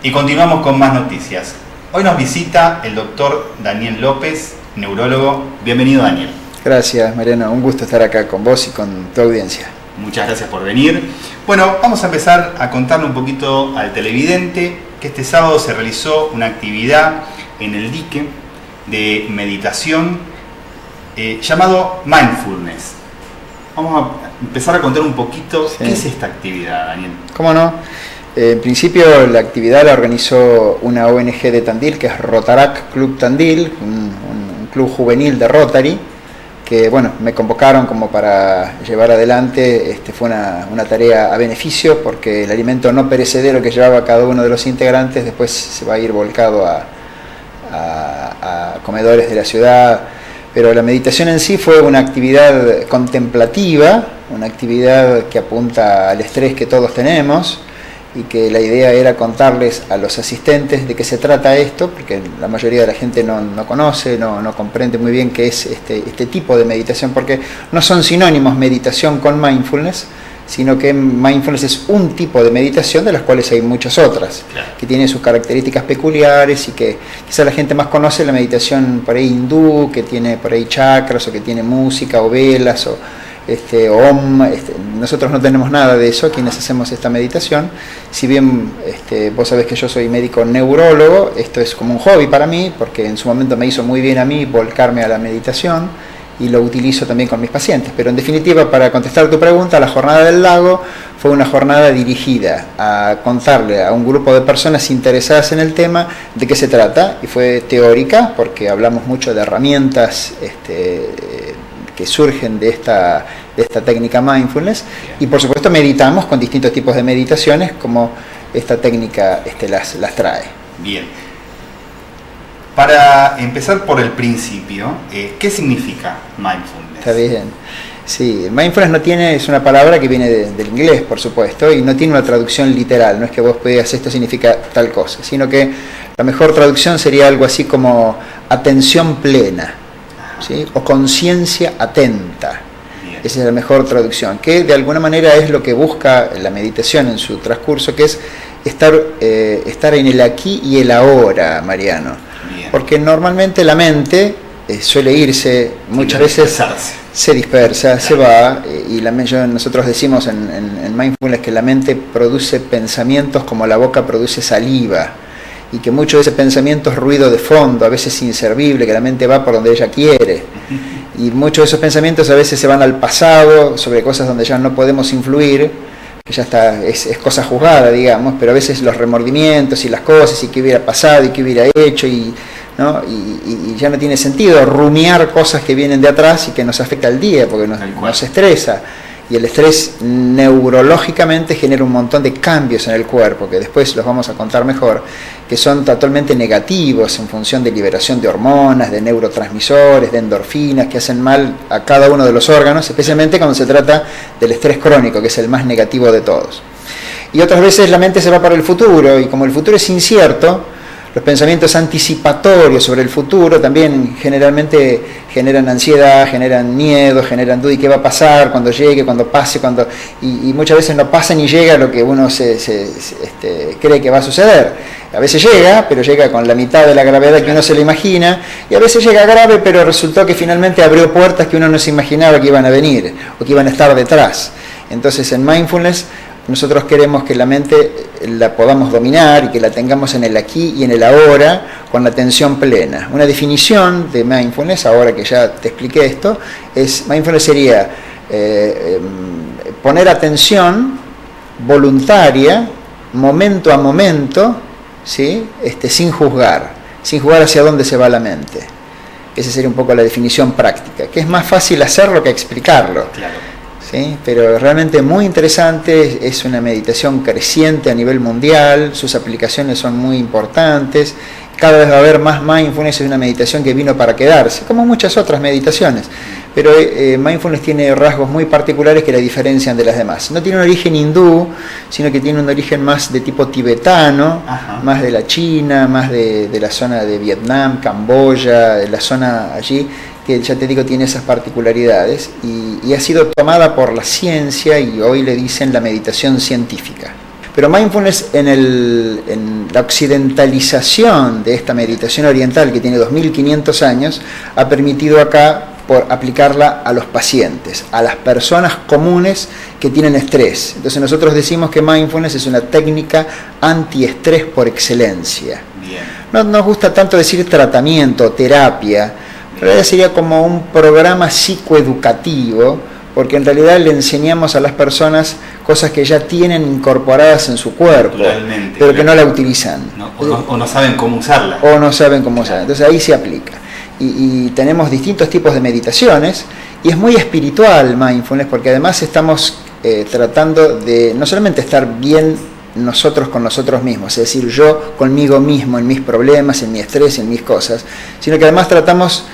Y continuamos con más noticias. Hoy nos visita el doctor Daniel López, neurólogo. Bienvenido, Daniel. Gracias, Mariano. Un gusto estar acá con vos y con tu audiencia. Muchas gracias por venir. Bueno, vamos a empezar a contarle un poquito al televidente que este sábado se realizó una actividad en el dique de meditación llamado Mindfulness. Vamos a empezar a contar un poquito qué es esta actividad, Daniel. ¿Cómo no? En principio la actividad la organizó una ONG de Tandil, que es Rotarac Club Tandil, un club juvenil de Rotary, que bueno, me convocaron como para llevar adelante. Fue una tarea a beneficio, porque el alimento no perecedero que llevaba cada uno de los integrantes después se va a ir volcado a comedores de la ciudad. Pero la meditación en sí fue una actividad contemplativa, una actividad que apunta al estrés que todos tenemos, y que la idea era contarles a los asistentes de qué se trata esto, porque la mayoría de la gente no conoce, no comprende muy bien qué es este tipo de meditación, porque no son sinónimos meditación con mindfulness, sino que mindfulness es un tipo de meditación de las cuales hay muchas otras, claro, que tienen sus características peculiares, y que quizá la gente más conoce la meditación por ahí hindú, que tiene por ahí chakras, o que tiene música o velas o Om. Nosotros no tenemos nada de eso, quienes hacemos esta meditación. Si bien vos sabés que yo soy médico neurólogo, esto es como un hobby para mí, porque en su momento me hizo muy bien a mí volcarme a la meditación, y lo utilizo también con mis pacientes. Pero en definitiva, para contestar tu pregunta, la Jornada del Lago fue una jornada dirigida a contarle a un grupo de personas interesadas en el tema de qué se trata, y fue teórica, porque hablamos mucho de herramientas que surgen de esta técnica mindfulness, y por supuesto meditamos con distintos tipos de meditaciones, como esta técnica las trae. Bien. Para empezar por el principio, ¿qué significa mindfulness? Está bien. Sí, mindfulness es una palabra que viene del inglés, por supuesto, y no tiene una traducción literal. No es que vos digas esto significa tal cosa, sino que la mejor traducción sería algo así como atención plena, ¿sí? O conciencia atenta. Bien. Esa es la mejor traducción, que de alguna manera es lo que busca la meditación en su transcurso, que es estar en el aquí y el ahora, Mariano. Bien. Porque normalmente la mente suele irse, muchas veces se dispersa, se va, y nosotros decimos en Mindfulness que la mente produce pensamientos como la boca produce saliva, y que mucho de ese pensamiento es ruido de fondo, a veces inservible, que la mente va por donde ella quiere. Y muchos de esos pensamientos a veces se van al pasado, sobre cosas donde ya no podemos influir, que ya está, es cosa juzgada, digamos, pero a veces los remordimientos y las cosas, y qué hubiera pasado y qué hubiera hecho, y ya no tiene sentido rumiar cosas que vienen de atrás y que nos afecta al día, porque nos estresa. Y el estrés neurológicamente genera un montón de cambios en el cuerpo, que después los vamos a contar mejor, que son totalmente negativos en función de liberación de hormonas, de neurotransmisores, de endorfinas, que hacen mal a cada uno de los órganos, especialmente cuando se trata del estrés crónico, que es el más negativo de todos. Y otras veces la mente se va para el futuro, y como el futuro es incierto, los pensamientos anticipatorios sobre el futuro también generalmente generan ansiedad, generan miedo, generan duda, y qué va a pasar cuando llegue, cuando pase, y muchas veces no pasa ni llega lo que uno cree que va a suceder. A veces llega, pero llega con la mitad de la gravedad que uno se le imagina, y a veces llega grave, pero resultó que finalmente abrió puertas que uno no se imaginaba que iban a venir, o que iban a estar detrás. Entonces en Mindfulness nosotros queremos que la mente la podamos dominar, y que la tengamos en el aquí y en el ahora, con la atención plena. Una definición de mindfulness, ahora que ya te expliqué esto, mindfulness sería poner atención voluntaria, momento a momento, ¿sí? Sin juzgar hacia dónde se va la mente. Esa sería un poco la definición práctica, que es más fácil hacerlo que explicarlo. Claro. ¿Sí? Pero realmente muy interesante, es una meditación creciente a nivel mundial, sus aplicaciones son muy importantes, cada vez va a haber más mindfulness, es una meditación que vino para quedarse, como muchas otras meditaciones, pero mindfulness tiene rasgos muy particulares que la diferencian de las demás. No tiene un origen hindú, sino que tiene un origen más de tipo tibetano, más de la China, más de la zona de Vietnam, Camboya, de la zona allí, que ya te digo tiene esas particularidades, y ha sido tomada por la ciencia, y hoy le dicen la meditación científica. Pero mindfulness en la occidentalización de esta meditación oriental que tiene 2500 años ha permitido acá por aplicarla a los pacientes, a las personas comunes que tienen estrés. Entonces nosotros decimos que mindfulness es una técnica antiestrés por excelencia. Bien. No nos gusta tanto decir tratamiento, terapia, pero sería como un programa psicoeducativo, porque en realidad le enseñamos a las personas cosas que ya tienen incorporadas en su cuerpo, pero que no la utilizan. O no saben cómo usarla. O no saben cómo usarla. Entonces ahí se aplica. Y tenemos distintos tipos de meditaciones, y es muy espiritual mindfulness, porque además estamos tratando de no solamente estar bien nosotros con nosotros mismos, es decir, yo conmigo mismo, en mis problemas, en mi estrés, en mis cosas, sino que además tratamos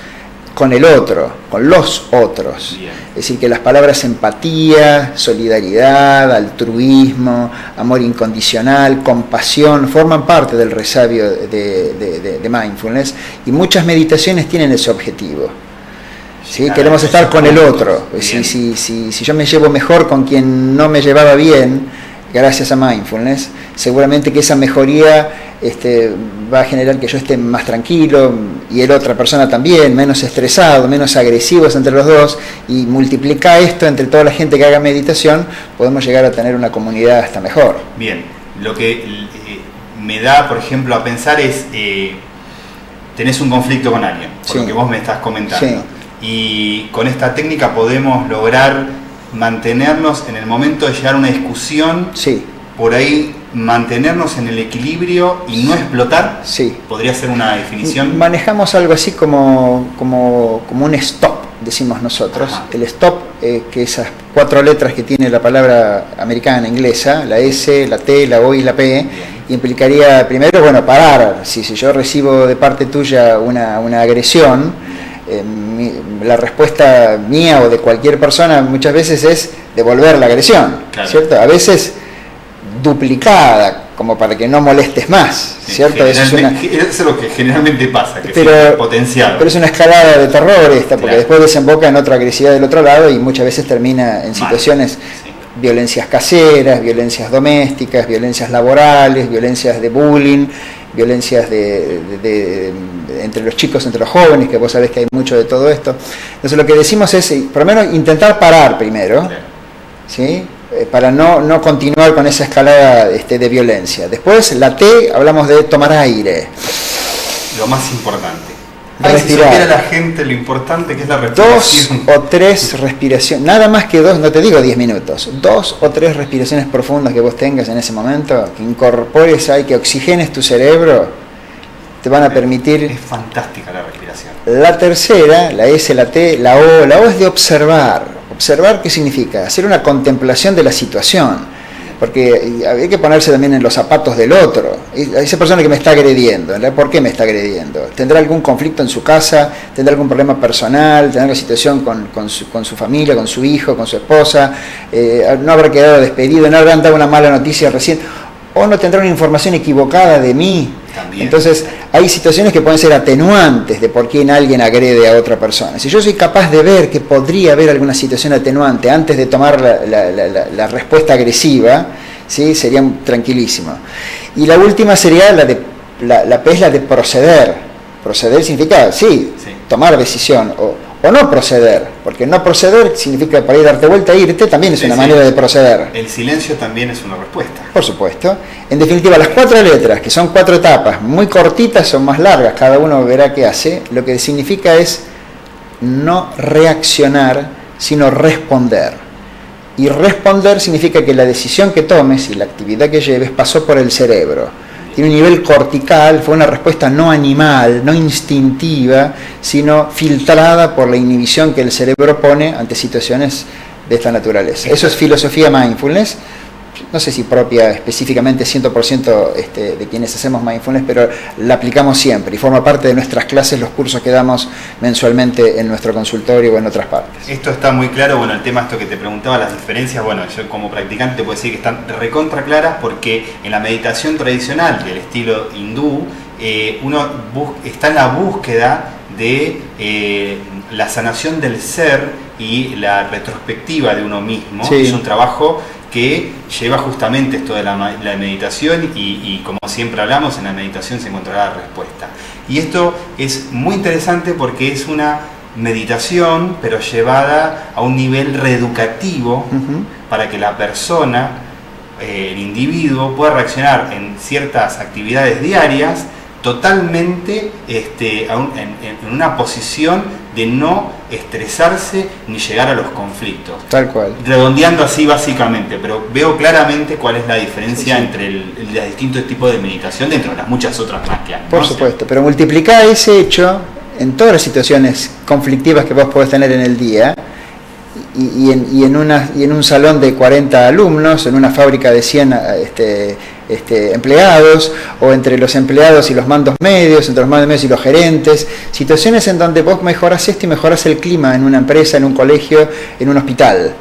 con el otro, con los otros. Bien. Es decir, que las palabras empatía, solidaridad, altruismo, amor incondicional, compasión, forman parte del resabio de mindfulness, y muchas meditaciones tienen ese objetivo. ¿Sí? Queremos estar con el otro. Si yo me llevo mejor con quien no me llevaba bien, gracias a mindfulness, seguramente que esa mejoría va a generar que yo esté más tranquilo y la otra persona también, menos estresado, menos agresivos entre los dos, y multiplica esto entre toda la gente que haga meditación, podemos llegar a tener una comunidad hasta mejor. Bien, lo que me da, por ejemplo, a pensar es, tenés un conflicto con alguien, por lo que vos me estás comentando, y con esta técnica podemos lograr mantenernos en el momento de llegar a una discusión, por ahí mantenernos en el equilibrio y no explotar. ¿Podría ser una definición? Manejamos algo así como un stop, decimos nosotros. Ajá. El stop, que esas 4 letras que tiene la palabra americana inglesa, la S, la T, la O y la P, implicaría primero, parar. Si yo recibo de parte tuya una agresión, la respuesta mía o de cualquier persona muchas veces es devolver la agresión, ¿cierto? A veces duplicada, como para que no molestes más, ¿cierto? Eso es lo que generalmente pasa, que es potenciado. Pero es una escalada de terror esta, porque después desemboca en otra agresividad del otro lado y muchas veces termina en situaciones, violencias caseras, violencias domésticas, violencias laborales, violencias de bullying, violencias entre los chicos, entre los jóvenes, que vos sabés que hay mucho de todo esto. Entonces lo que decimos es, por lo menos, intentar parar primero, ¿sí? Para no continuar con esa escalada de violencia. Después, la T, hablamos de tomar aire. Lo más importante. Respirar. Si supiera la gente lo importante que es la respiración. 2 o 3 respiraciones, nada más que 2, no te digo 10 minutos, 2 o 3 respiraciones profundas que vos tengas en ese momento, que incorpores ahí, que oxigenes tu cerebro, te van a permitir... Es fantástica la respiración. La tercera, la S, la T, la O es de observar. ¿Observar qué significa? Hacer una contemplación de la situación. Porque hay que ponerse también en los zapatos del otro. Esa persona que me está agrediendo, ¿por qué me está agrediendo? ¿Tendrá algún conflicto en su casa? ¿Tendrá algún problema personal? ¿Tendrá una situación con su familia, con su hijo, con su esposa? ¿No habrá quedado despedido? ¿No habrá dado una mala noticia recién? ¿O no tendrá una información equivocada de mí? También. Entonces, hay situaciones que pueden ser atenuantes de por qué alguien agrede a otra persona. Si yo soy capaz de ver que podría haber alguna situación atenuante antes de tomar la respuesta agresiva, ¿sí? Sería tranquilísimo. Y la última sería la P, es la de proceder. Proceder significa, tomar decisión o no proceder, porque no proceder significa para ir darte vuelta e irte, también es una manera de proceder. El silencio también es una respuesta. Por supuesto. En definitiva, las 4 letras, que son 4 etapas, muy cortitas o más largas, cada uno verá qué hace, lo que significa es no reaccionar, sino responder. Y responder significa que la decisión que tomes y la actividad que lleves pasó por el cerebro. Tiene un nivel cortical, fue una respuesta no animal, no instintiva, sino filtrada por la inhibición que el cerebro pone ante situaciones de esta naturaleza. Eso es filosofía mindfulness. No sé si propia específicamente 100% de quienes hacemos mindfulness, pero la aplicamos siempre y forma parte de nuestras clases, los cursos que damos mensualmente en nuestro consultorio o en otras partes. Esto está muy claro. El tema esto que te preguntaba, las diferencias, yo como practicante te puedo decir que están recontra claras, porque en la meditación tradicional del estilo hindú, uno está en la búsqueda de la sanación del ser y la retrospectiva de uno mismo. Es un trabajo que lleva justamente esto de la meditación y como siempre hablamos, en la meditación se encontrará la respuesta. Y esto es muy interesante porque es una meditación, pero llevada a un nivel reeducativo para que la persona, el individuo, pueda reaccionar en ciertas actividades diarias totalmente en una posición de no estresarse ni llegar a los conflictos. Tal cual. Redondeando así básicamente, pero veo claramente cuál es la diferencia entre los distintos tipos de meditación dentro de las muchas otras más que hay, ¿no? Por supuesto, pero multiplicar ese hecho en todas las situaciones conflictivas que vos podés tener en el día y en un salón de 40 alumnos, en una fábrica de 100 empleados, o entre los empleados y los mandos medios, entre los mandos medios y los gerentes, situaciones en donde vos mejorás esto y mejorás el clima en una empresa, en un colegio, en un hospital.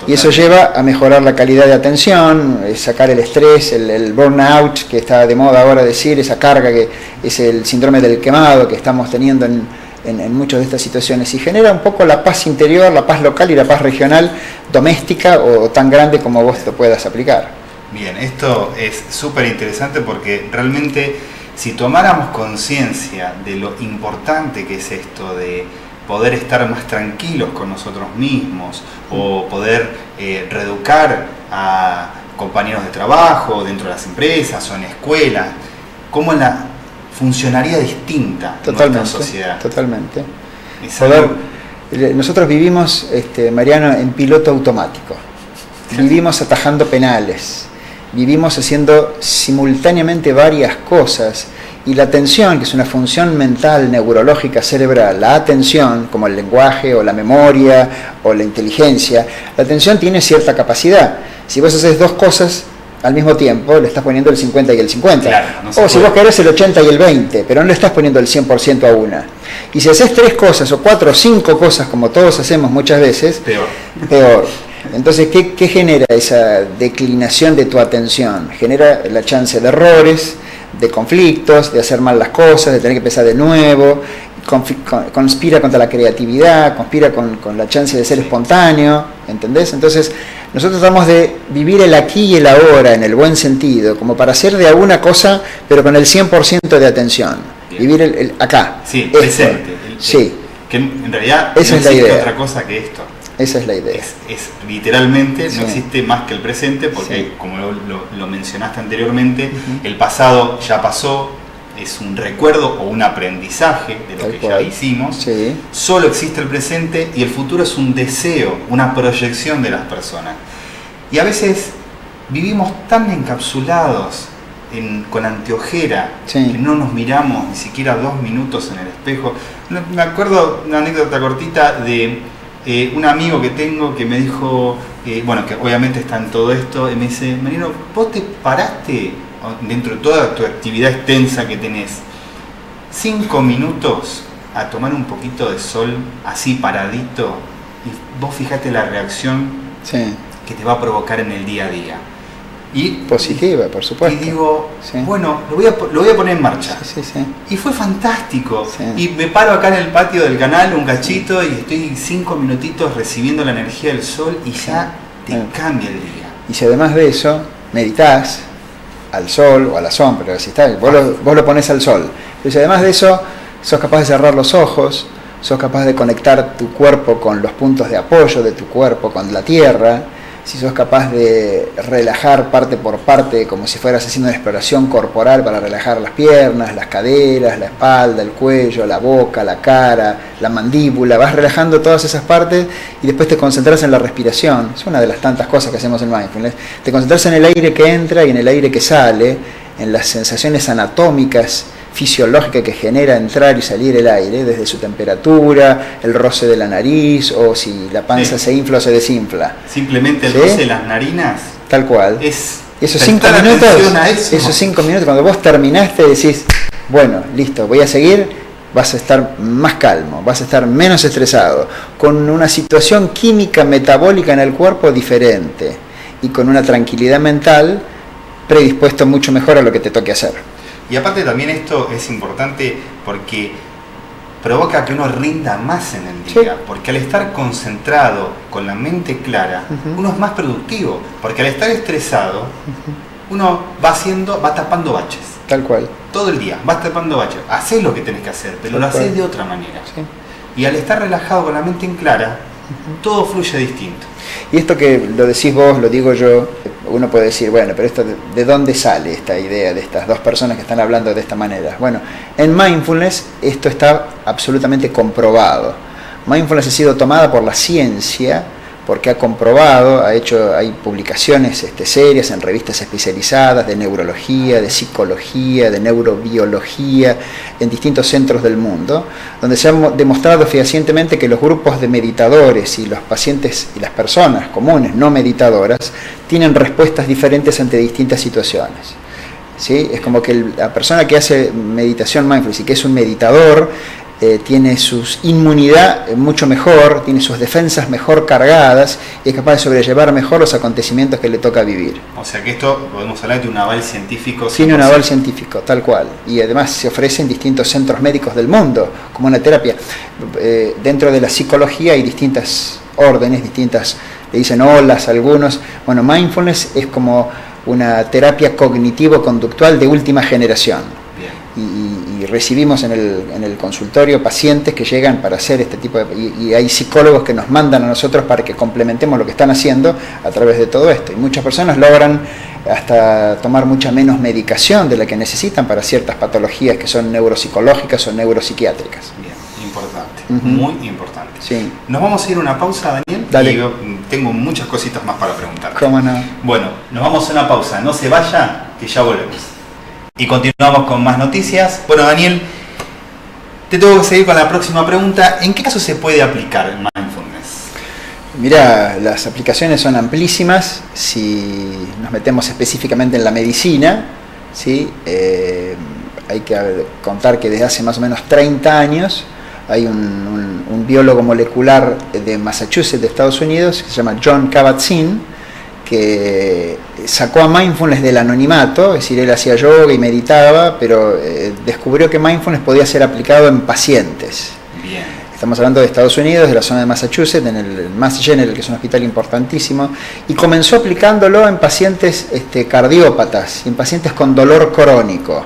Y eso lleva a mejorar la calidad de atención, sacar el estrés, el burnout, que está de moda ahora decir, esa carga que es el síndrome del quemado que estamos teniendo en muchas de estas situaciones, y genera un poco la paz interior, la paz local y la paz regional, doméstica o tan grande como vos te puedas aplicar. Bien, esto es súper interesante porque realmente si tomáramos conciencia de lo importante que es esto de poder estar más tranquilos con nosotros mismos o poder reeducar a compañeros de trabajo dentro de las empresas o en escuelas, cómo funcionaría distinta nuestra sociedad. Totalmente. Nosotros vivimos, Mariano, en piloto automático. Vivimos atajando penales. Vivimos haciendo simultáneamente varias cosas, y la atención, que es una función mental, neurológica, cerebral, la atención, como el lenguaje o la memoria o la inteligencia, la atención tiene cierta capacidad. Si vos haces dos cosas al mismo tiempo, le estás poniendo el 50 y el 50. Claro, o si vos querés el 80 y el 20, pero no le estás poniendo el 100% a una. Y si haces 3 cosas o 4 o 5 cosas, como todos hacemos muchas veces, peor. Entonces, ¿qué genera esa declinación de tu atención? Genera la chance de errores, de conflictos, de hacer mal las cosas, de tener que empezar de nuevo, conspira contra la creatividad, conspira con la chance de ser espontáneo, ¿entendés? Entonces, nosotros tratamos de vivir el aquí y el ahora en el buen sentido, como para hacer de alguna cosa, pero con el 100% de atención. Bien. Vivir el acá. Sí, presente. Sí. Que en realidad esa no es la existe idea. Otra cosa que esto. Esa es la idea. Es literalmente, no existe más que el presente, porque como lo mencionaste anteriormente, el pasado ya pasó, es un recuerdo o un aprendizaje de lo que ya hicimos. Solo existe el presente y el futuro es un deseo, una proyección de las personas. Y a veces vivimos tan encapsulados con anteojera que no nos miramos ni siquiera 2 minutos en el espejo. Me acuerdo una anécdota cortita de un amigo que tengo que me dijo, bueno, que obviamente está en todo esto, y me dice: Mariano, ¿vos te paraste dentro de toda tu actividad extensa que tenés 5 minutos a tomar un poquito de sol así paradito? Y vos fijate la reacción que te va a provocar en el día a día. Y positiva, por supuesto. Y digo, bueno, lo voy a poner en marcha. Y fue fantástico. Y me paro acá en el patio del canal un cachito y estoy 5 minutitos recibiendo la energía del sol y ya te cambia el día. Y si además de eso meditas al sol o a la sombra, pero si está, vos lo pones al sol. Pero si además de eso sos capaz de cerrar los ojos, sos capaz de conectar tu cuerpo con los puntos de apoyo de tu cuerpo, con la tierra, si sos capaz de relajar parte por parte, como si fueras haciendo una exploración corporal para relajar las piernas, las caderas, la espalda, el cuello, la boca, la cara, la mandíbula, vas relajando todas esas partes y después te concentras en la respiración. Es una de las tantas cosas que hacemos en Mindfulness. Te concentras en el aire que entra y en el aire que sale, en las sensaciones anatómicas, fisiológica que genera entrar y salir el aire, desde su temperatura, el roce de la nariz, o si la panza se infla o se desinfla. Simplemente el roce de las narinas. Tal cual. Esos 5 minutos, esos 5 minutos, cuando vos terminaste decís, bueno, listo, voy a seguir, vas a estar más calmo, vas a estar menos estresado, con una situación química metabólica en el cuerpo diferente y con una tranquilidad mental predispuesto mucho mejor a lo que te toque hacer. Y aparte también esto es importante porque provoca que uno rinda más en el día, porque al estar concentrado, con la mente clara, uno es más productivo, porque al estar estresado, uno va tapando baches. Tal cual. Todo el día, vas tapando baches. Hacés lo que tenés que hacer, pero lo hacés de otra manera. Sí. Y al estar relajado con la mente en clara, todo fluye distinto. Y esto que lo decís vos, lo digo yo, uno puede decir, bueno, pero esto ¿de dónde sale esta idea de estas dos personas que están hablando de esta manera? Bueno, en Mindfulness esto está absolutamente comprobado. Mindfulness ha sido tomada por la ciencia porque ha comprobado, hay publicaciones serias en revistas especializadas de neurología, de psicología, de neurobiología, en distintos centros del mundo, donde se ha demostrado fehacientemente que los grupos de meditadores y los pacientes y las personas comunes no meditadoras tienen respuestas diferentes ante distintas situaciones. ¿Sí? Es como que la persona que hace meditación mindfulness y que es un meditador, tiene su inmunidad mucho mejor, tiene sus defensas mejor cargadas y es capaz de sobrellevar mejor los acontecimientos que le toca vivir. O sea que esto podemos hablar de un aval científico. Tiene un aval científico, tal cual. Y además se ofrece en distintos centros médicos del mundo como una terapia. Dentro de la psicología hay distintas órdenes, distintas, le dicen olas algunos. Bueno, mindfulness es como una terapia cognitivo-conductual de última generación. Y recibimos en el consultorio pacientes que llegan para hacer este tipo de... Y hay psicólogos que nos mandan a nosotros para que complementemos lo que están haciendo a través de todo esto. Y muchas personas logran hasta tomar mucha menos medicación de la que necesitan para ciertas patologías que son neuropsicológicas o neuropsiquiátricas. Bien, importante, muy importante. Sí. Nos vamos a ir a una pausa, Daniel. Dale. Y yo tengo muchas cositas más para preguntar. ¿Cómo no? Bueno, nos vamos a una pausa. No se vaya, que ya volvemos. Y continuamos con más noticias. Bueno, Daniel, te tengo que seguir con la próxima pregunta. ¿En qué caso se puede aplicar el mindfulness? Mira, las aplicaciones son amplísimas. Si nos metemos específicamente en la medicina, ¿sí? Hay que contar que desde hace más o menos 30 años hay un biólogo molecular de Massachusetts, de Estados Unidos, que se llama Jon Kabat-Zinn, que sacó a mindfulness del anonimato, es decir, él hacía yoga y meditaba, pero descubrió que mindfulness podía ser aplicado en pacientes. Bien. Estamos hablando de Estados Unidos, de la zona de Massachusetts, en el Mass General, que es un hospital importantísimo, y comenzó aplicándolo en pacientes cardiópatas y en pacientes con dolor crónico.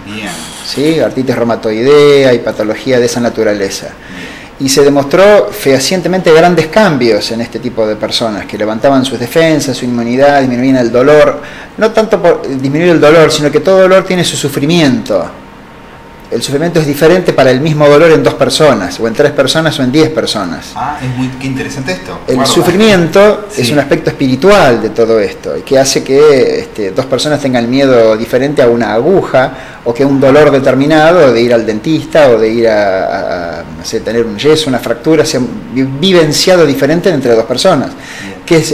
Bien. ¿Sí? Artritis reumatoidea y patología de esa naturaleza. Y se demostró fehacientemente grandes cambios en este tipo de personas, que levantaban sus defensas, su inmunidad, disminuían el dolor, no tanto por disminuir el dolor, sino que todo dolor tiene su sufrimiento. El sufrimiento es diferente para el mismo dolor en 2 personas, o en 3 personas, o en 10 personas. Ah, qué interesante esto. El sufrimiento es un aspecto espiritual de todo esto, y que hace que 2 personas tengan miedo diferente a una aguja, o que un dolor determinado de ir al dentista, o de ir a no sé, tener un yeso, una fractura, sea vivenciado diferente entre 2 personas.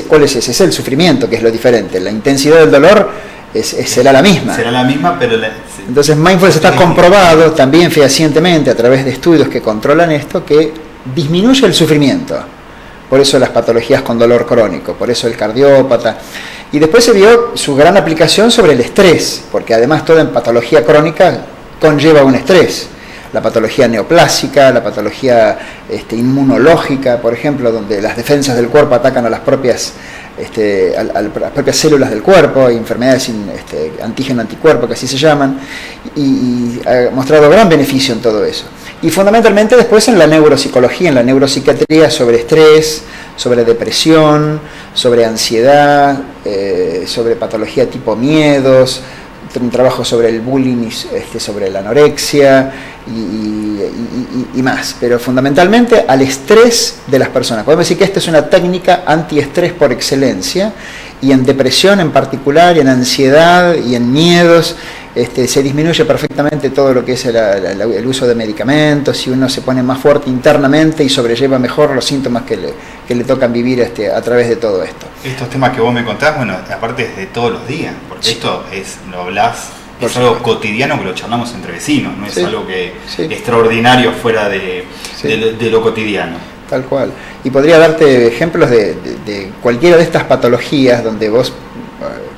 ¿Cuál es ese? Es el sufrimiento, que es lo diferente. La intensidad del dolor será la misma. Será la misma, pero... Entonces mindfulness está comprobado también fehacientemente a través de estudios que controlan esto, que disminuye el sufrimiento. Por eso las patologías con dolor crónico, por eso el cardiópata. Y después se vio su gran aplicación sobre el estrés, porque además toda patología crónica conlleva un estrés. La patología neoplásica, la patología inmunológica, por ejemplo, donde las defensas del cuerpo atacan a las propias las propias células del cuerpo, hay enfermedades antígeno-anticuerpo, que así se llaman, y ha mostrado gran beneficio en todo eso. Y fundamentalmente después en la neuropsicología, en la neuropsiquiatría, sobre estrés, sobre depresión, sobre ansiedad, sobre patología tipo miedos, un trabajo sobre el bullying, sobre la anorexia y más, pero fundamentalmente al estrés de las personas. Podemos decir que esta es una técnica antiestrés por excelencia, y en depresión en particular, y en ansiedad y en miedos, se disminuye perfectamente todo lo que es el uso de medicamentos, y uno se pone más fuerte internamente y sobrelleva mejor los síntomas que le tocan vivir a través de todo esto. Estos temas que vos me contás, bueno, aparte es de todos los días, porque esto lo hablás, es algo cotidiano que lo charlamos entre vecinos, no es algo que extraordinario fuera de lo cotidiano. Tal cual. Y podría darte ejemplos de cualquiera de estas patologías donde vos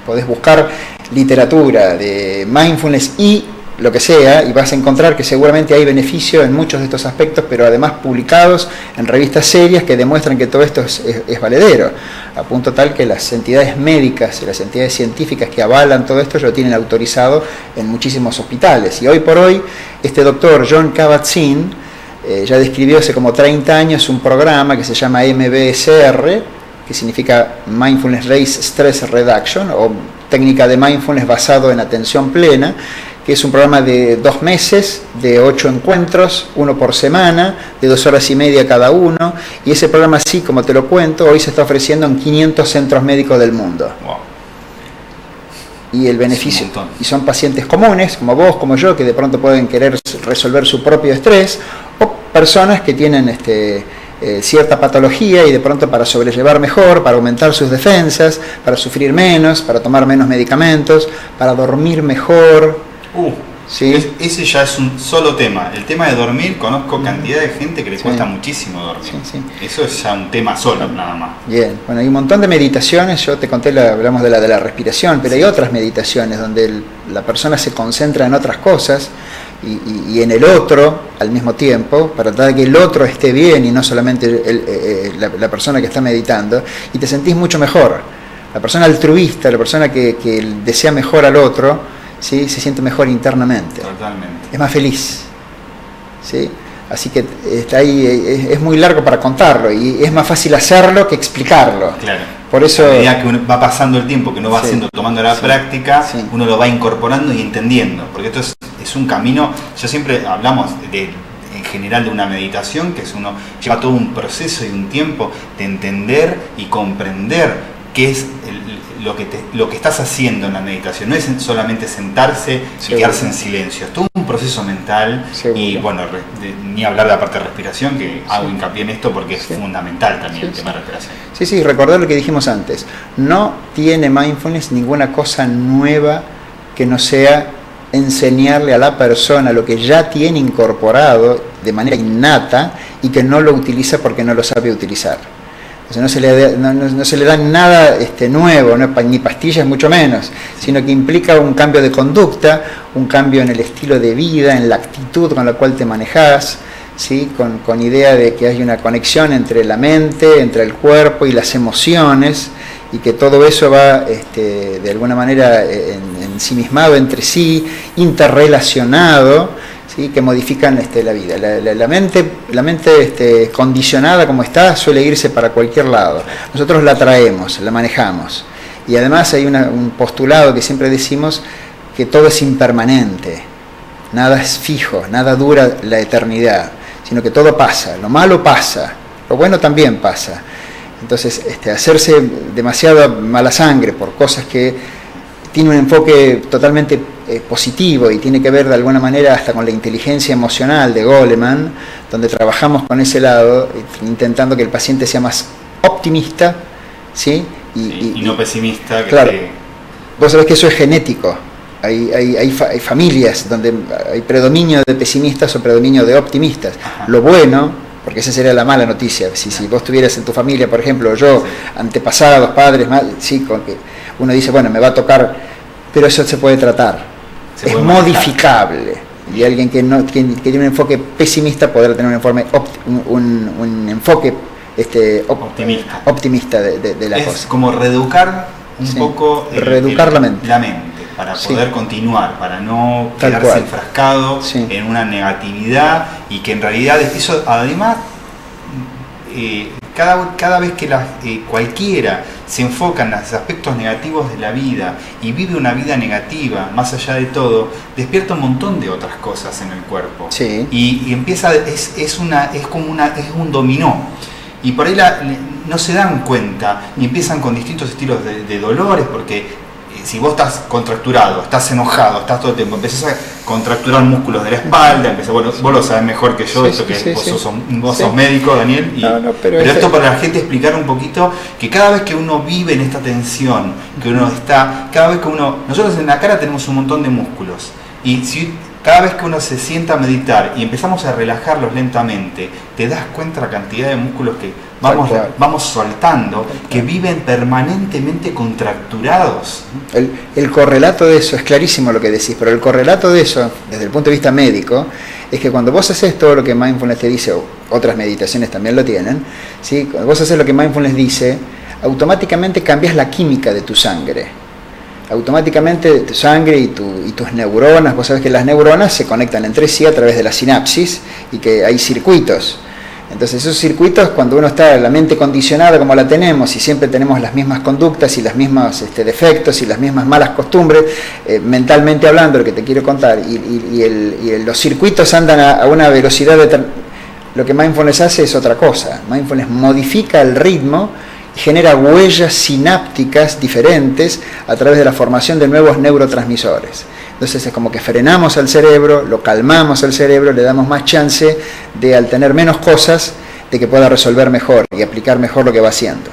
podés buscar literatura de mindfulness y lo que sea, y vas a encontrar que seguramente hay beneficio en muchos de estos aspectos, pero además publicados en revistas serias que demuestran que todo esto es valedero, a punto tal que las entidades médicas y las entidades científicas que avalan todo esto ya lo tienen autorizado en muchísimos hospitales. Y hoy por hoy, este doctor Jon Kabat-Zinn ya describió hace como 30 años un programa que se llama MBSR, que significa Mindfulness Based Stress Reduction, o técnica de mindfulness basado en atención plena, que es un programa de 2 meses, de 8 encuentros, 1 por semana, de 2 horas y media cada uno, y ese programa, así como te lo cuento, hoy se está ofreciendo en 500 centros médicos del mundo. Wow. Y el beneficio, y son pacientes comunes, como vos, como yo, que de pronto pueden querer resolver su propio estrés, o personas que tienen cierta patología y de pronto para sobrellevar mejor, para aumentar sus defensas, para sufrir menos, para tomar menos medicamentos, para dormir mejor. ¿Sí? Ese ya es un solo tema. El tema de dormir, conozco cantidad de gente que le cuesta muchísimo dormir. Sí. Eso es ya un tema solo, nada más. Bien, bueno, hay un montón de meditaciones. Yo te conté, hablamos de la respiración, pero hay otras meditaciones donde la persona se concentra en otras cosas y en el otro al mismo tiempo, para tratar de que el otro esté bien y no solamente la persona que está meditando, y te sentís mucho mejor. La persona altruista, la persona que desea mejor al otro, ¿sí? Se siente mejor internamente. Totalmente. Es más feliz. ¿Sí? Así que está ahí, es muy largo para contarlo y es más fácil hacerlo que explicarlo. Claro. Por eso, a medida que uno va pasando el tiempo, que uno va haciendo, tomando la práctica, uno lo va incorporando y entendiendo. Porque esto es un camino. Yo siempre hablamos en general de una meditación, que uno lleva todo un proceso y un tiempo de entender y comprender qué es lo que estás haciendo en la meditación. No es solamente sentarse y quedarse en silencio, es todo un proceso mental. Y bueno, ni hablar de la parte de respiración, que hago hincapié en esto porque es fundamental también el tema de respiración. Sí, recordar lo que dijimos antes. No tiene mindfulness ninguna cosa nueva que no sea enseñarle a la persona lo que ya tiene incorporado de manera innata y que no lo utiliza porque no lo sabe utilizar. No se le da nada nuevo, ni pastillas mucho menos, sino que implica un cambio de conducta, un cambio en el estilo de vida, en la actitud con la cual te manejás, ¿sí? con idea de que hay una conexión entre la mente, entre el cuerpo y las emociones, y que todo eso va de alguna manera ensimismado entre sí, interrelacionado, ¿sí? Que modifican la vida. La mente condicionada como está suele irse para cualquier lado. Nosotros la traemos, la manejamos. Y además hay un postulado que siempre decimos, que todo es impermanente, nada es fijo, nada dura la eternidad, sino que todo pasa, lo malo pasa, lo bueno también pasa. Entonces, hacerse demasiada mala sangre por cosas que tienen un enfoque totalmente positivo y tiene que ver de alguna manera hasta con la inteligencia emocional de Goleman, donde trabajamos con ese lado, intentando que el paciente sea más optimista, ¿sí? Y no pesimista. Claro, vos sabés que eso es genético. Hay familias donde hay predominio de pesimistas o predominio de optimistas. Ajá. Lo bueno, porque esa sería la mala noticia, si vos tuvieras en tu familia, por ejemplo, yo, antepasados, padres, sí, con que uno dice, bueno, me va a tocar, pero eso se puede tratar, es modificable. Y alguien que tiene un enfoque pesimista podrá tener un enfoque optimista de la cosa. Es como reeducar un poco reeducar la mente para poder continuar, para no quedarse enfrascado en una negatividad, y que en realidad eso además cada vez que cualquiera se enfoca en los aspectos negativos de la vida y vive una vida negativa, más allá de todo, despierta un montón de otras cosas en el cuerpo. Sí. Y empieza, es un dominó. Y por ahí no se dan cuenta y empiezan con distintos estilos de dolores, porque si vos estás contracturado, estás enojado, estás todo el tiempo, empezás a contracturar músculos de la espalda, vos lo sabés mejor que yo, vos sos médico, Daniel, pero esto para la gente explicar un poquito que cada vez que uno vive en esta tensión, nosotros en la cara tenemos un montón de músculos, y si cada vez que uno se sienta a meditar y empezamos a relajarlos lentamente, te das cuenta la cantidad de músculos que vamos soltando, que viven permanentemente contracturados. El correlato de eso, es clarísimo lo que decís, pero el correlato de eso, desde el punto de vista médico, es que cuando vos haces todo lo que Mindfulness te dice, o otras meditaciones también lo tienen, ¿sí? Cuando vos haces lo que Mindfulness dice, automáticamente cambias la química de tu sangre. Automáticamente tu sangre y tus neuronas, vos sabés que las neuronas se conectan entre sí a través de la sinapsis y que hay circuitos. Entonces esos circuitos, cuando uno está la mente condicionada como la tenemos y siempre tenemos las mismas conductas y los mismos defectos y las mismas malas costumbres, mentalmente hablando, lo que te quiero contar, los circuitos andan a una velocidad lo que Mindfulness hace es otra cosa. Mindfulness modifica el ritmo y genera huellas sinápticas diferentes a través de la formación de nuevos neurotransmisores. Entonces es como que frenamos al cerebro, lo calmamos al cerebro, le damos más chance de, al tener menos cosas, de que pueda resolver mejor y aplicar mejor lo que va haciendo.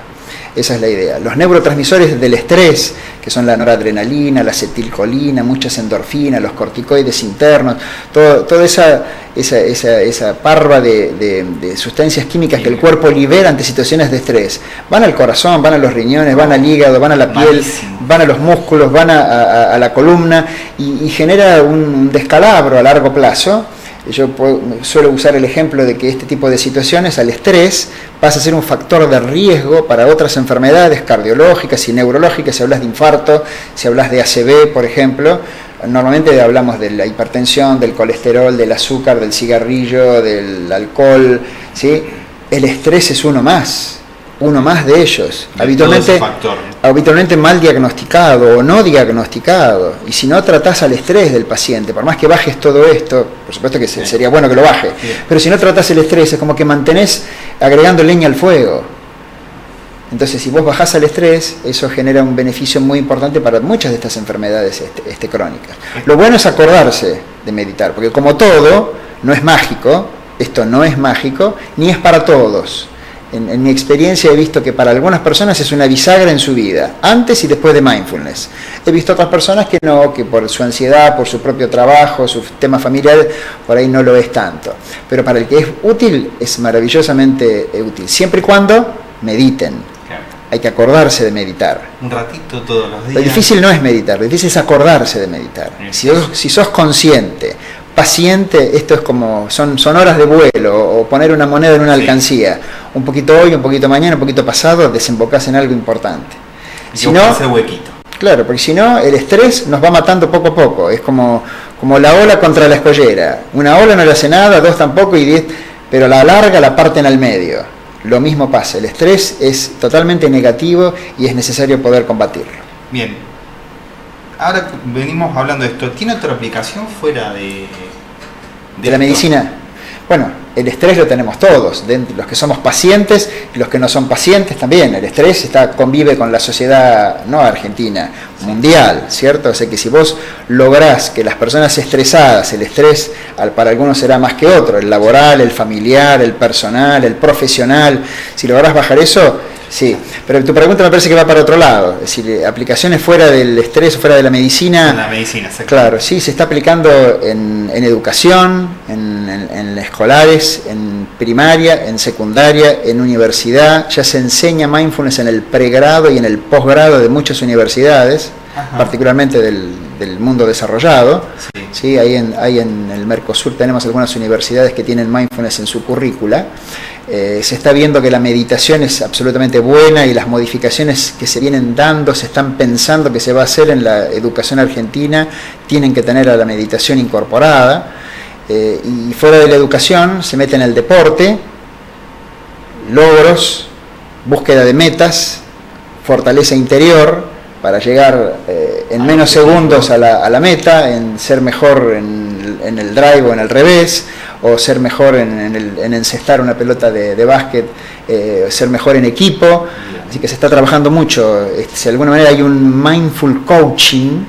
Esa es la idea. Los neurotransmisores del estrés, que son la noradrenalina, la acetilcolina, muchas endorfinas, los corticoides internos, toda esa parva de sustancias químicas que el cuerpo libera ante situaciones de estrés, van al corazón, van a los riñones, van al hígado, van a la piel, van a los músculos, van a la columna y genera un descalabro a largo plazo. Yo suelo usar el ejemplo de que este tipo de situaciones, al estrés, pasa a ser un factor de riesgo para otras enfermedades cardiológicas y neurológicas. Si hablas de infarto, si hablas de ACV, por ejemplo, normalmente hablamos de la hipertensión, del colesterol, del azúcar, del cigarrillo, del alcohol, ¿sí? El estrés es uno más de ellos, habitualmente mal diagnosticado o no diagnosticado. Y si no tratás al estrés del paciente, por más que bajes todo esto, por supuesto que sería bueno que lo baje, pero si no tratás el estrés es como que mantenés agregando leña al fuego. Entonces si vos bajás al estrés, eso genera un beneficio muy importante para muchas de estas enfermedades crónicas. Lo bueno es acordarse de meditar, porque como todo, no es mágico, esto no es mágico, ni es para todos. En mi experiencia he visto que para algunas personas es una bisagra en su vida, antes y después de Mindfulness. He visto otras personas que no, que por su ansiedad, por su propio trabajo, su tema familiar, por ahí no lo es tanto. Pero para el que es útil, es maravillosamente útil, siempre y cuando mediten. Claro. Hay que acordarse de meditar. Un ratito todos los días. Lo difícil no es meditar, lo difícil es acordarse de meditar. Si sos consciente, paciente, esto es como, son horas de vuelo, o poner una moneda en una alcancía, un poquito hoy, un poquito mañana, un poquito pasado, desembocás en algo importante. Si no, ese huequito. Claro, porque si no, el estrés nos va matando poco a poco, es como la ola contra la escollera, una ola no le hace nada, dos tampoco, pero a la larga la parten al medio. Lo mismo pasa, el estrés es totalmente negativo y es necesario poder combatirlo. Bien. Ahora venimos hablando de esto. ¿Tiene otra aplicación fuera de la medicina? Bueno, el estrés lo tenemos todos, los que somos pacientes y los que no son pacientes también. El estrés convive con la sociedad, no argentina, mundial, ¿cierto? O sea que si vos lográs que las personas estresadas, el estrés para algunos será más que otro, el laboral, el familiar, el personal, el profesional, si lográs bajar eso, sí, pero tu pregunta me parece que va para otro lado, es decir, aplicaciones fuera del estrés, fuera de la medicina. En la medicina, claro, sí, se está aplicando en educación, en escolares, en primaria, en secundaria, en universidad. Ya se enseña Mindfulness en el pregrado y en el posgrado de muchas universidades, particularmente del mundo desarrollado. Sí, ahí en el Mercosur tenemos algunas universidades que tienen Mindfulness en su currícula. Se está viendo que la meditación es absolutamente buena y las modificaciones que se vienen dando, se están pensando que se va a hacer en la educación argentina, tienen que tener a la meditación incorporada. Y fuera de la educación se mete en el deporte, logros, búsqueda de metas, fortaleza interior para llegar en menos segundos a la meta, en ser mejor en el drive o en el revés, o ser mejor en encestar una pelota de básquet, ser mejor en equipo. Así que se está trabajando mucho. De alguna manera hay un mindful coaching,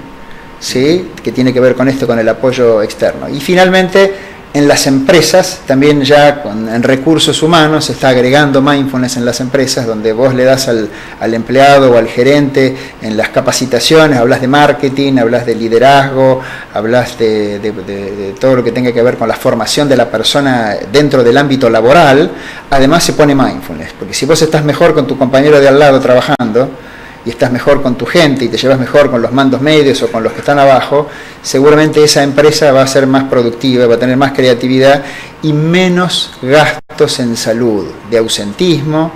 ¿sí?, que tiene que ver con esto, con el apoyo externo. Y finalmente En las empresas, también ya en recursos humanos, se está agregando mindfulness en las empresas, donde vos le das al empleado o al gerente en las capacitaciones, hablas de marketing, hablas de liderazgo, hablas de todo lo que tenga que ver con la formación de la persona dentro del ámbito laboral. Además se pone mindfulness, porque si vos estás mejor con tu compañero de al lado trabajando, y estás mejor con tu gente y te llevas mejor con los mandos medios o con los que están abajo, seguramente esa empresa va a ser más productiva, va a tener más creatividad y menos gastos en salud, de ausentismo,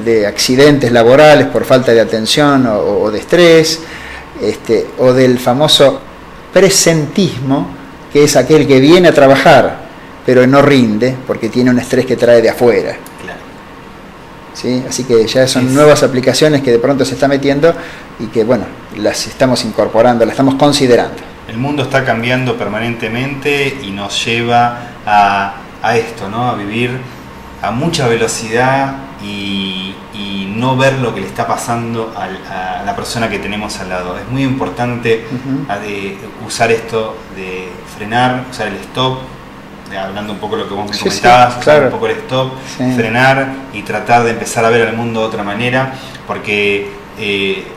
de accidentes laborales por falta de atención o de estrés, o del famoso presentismo, que es aquel que viene a trabajar pero no rinde porque tiene un estrés que trae de afuera. ¿Sí? Así que ya son nuevas aplicaciones que de pronto se está metiendo y que, bueno, las estamos incorporando, las estamos considerando. El mundo está cambiando permanentemente y nos lleva a esto, ¿no? A vivir a mucha velocidad y no ver lo que le está pasando a la persona que tenemos al lado. Es muy importante usar esto de frenar, usar el stop, hablando un poco de lo que vos me comentabas, claro. Un poco el stop, frenar y tratar de empezar a ver el mundo de otra manera, porque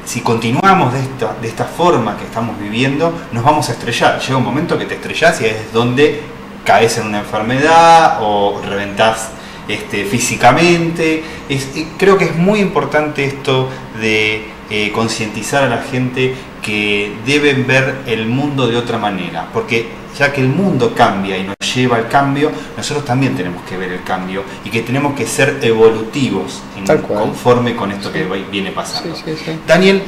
si continuamos de esta forma que estamos viviendo, nos vamos a estrellar. Llega un momento que te estrellás y es donde caes en una enfermedad o reventás físicamente. Creo que es muy importante esto de concientizar a la gente que deben ver el mundo de otra manera, porque ya que el mundo cambia y nos lleva al cambio, nosotros también tenemos que ver el cambio y que tenemos que ser evolutivos conforme con esto que viene pasando. Daniel,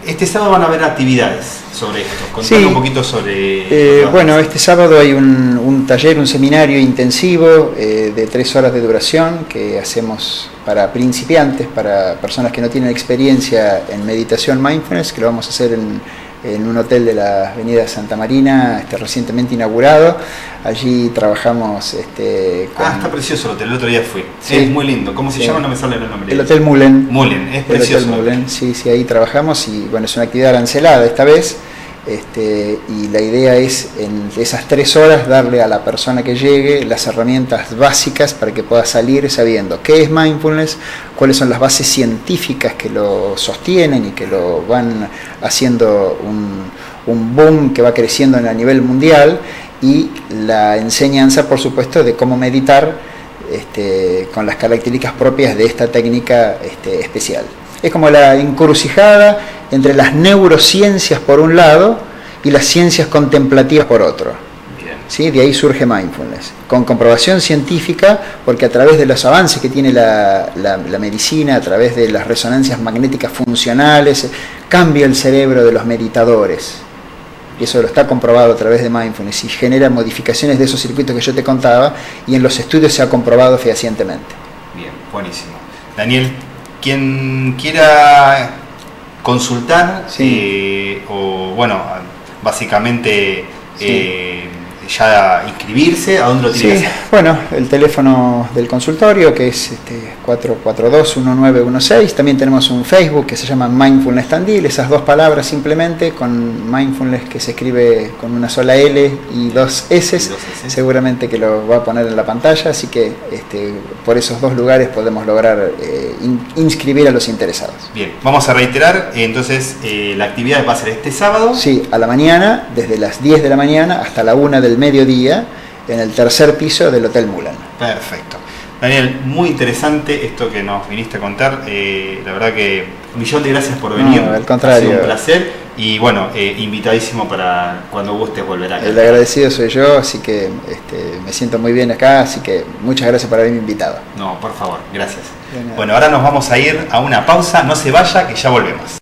este sábado van a haber actividades sobre esto. Contame un poquito sobre... bueno, este sábado hay un taller, un seminario intensivo de 3 horas de duración que hacemos para principiantes, para personas que no tienen experiencia en meditación mindfulness, que lo vamos a hacer en un hotel de la avenida Santa Marina, recientemente inaugurado. Allí trabajamos está precioso el hotel, el otro día fui. Sí. Es muy lindo. ¿Cómo se llama? No me sale el nombre. El Hotel Mullen. Mullen, es precioso. El Hotel Mullen, sí, ahí trabajamos y bueno, es una actividad arancelada esta vez. Y la idea es en esas 3 horas darle a la persona que llegue las herramientas básicas para que pueda salir sabiendo qué es mindfulness, cuáles son las bases científicas que lo sostienen y que lo van haciendo un boom que va creciendo a nivel mundial, y la enseñanza, por supuesto, de cómo meditar con las características propias de esta técnica especial. Es como la encrucijada entre las neurociencias por un lado y las ciencias contemplativas por otro. ¿Sí? De ahí surge mindfulness, con comprobación científica, porque a través de los avances que tiene la medicina, a través de las resonancias magnéticas funcionales, cambia el cerebro de los meditadores. Y eso lo está comprobado a través de mindfulness y genera modificaciones de esos circuitos que yo te contaba, y en los estudios se ha comprobado fehacientemente. Bien, buenísimo. Daniel, quien quiera consultar, o bueno, básicamente ya inscribirse, ¿a dónde lo tiene que hacer? Bueno, el teléfono del consultorio, que es 442-1916. También tenemos un Facebook que se llama Mindfulness Tandil. Esas 2 palabras simplemente, con mindfulness, que se escribe con una sola L y 2 S, seguramente que lo va a poner en la pantalla, así que por esos 2 lugares podemos lograr inscribir a los interesados. Bien, vamos a reiterar, entonces la actividad va a ser este sábado. Sí, a la mañana, desde las 10 de la mañana hasta la 1 del mediodía, en el 3er piso del Hotel Mullen. Perfecto. Daniel, muy interesante esto que nos viniste a contar. La verdad que un millón de gracias por venir. No, al contrario. Ha sido un placer. Y bueno, invitadísimo para cuando gustes volver acá. El agradecido soy yo, así que me siento muy bien acá, así que muchas gracias por haberme invitado. No, por favor, gracias. Bueno, ahora nos vamos a ir a una pausa. No se vaya, que ya volvemos.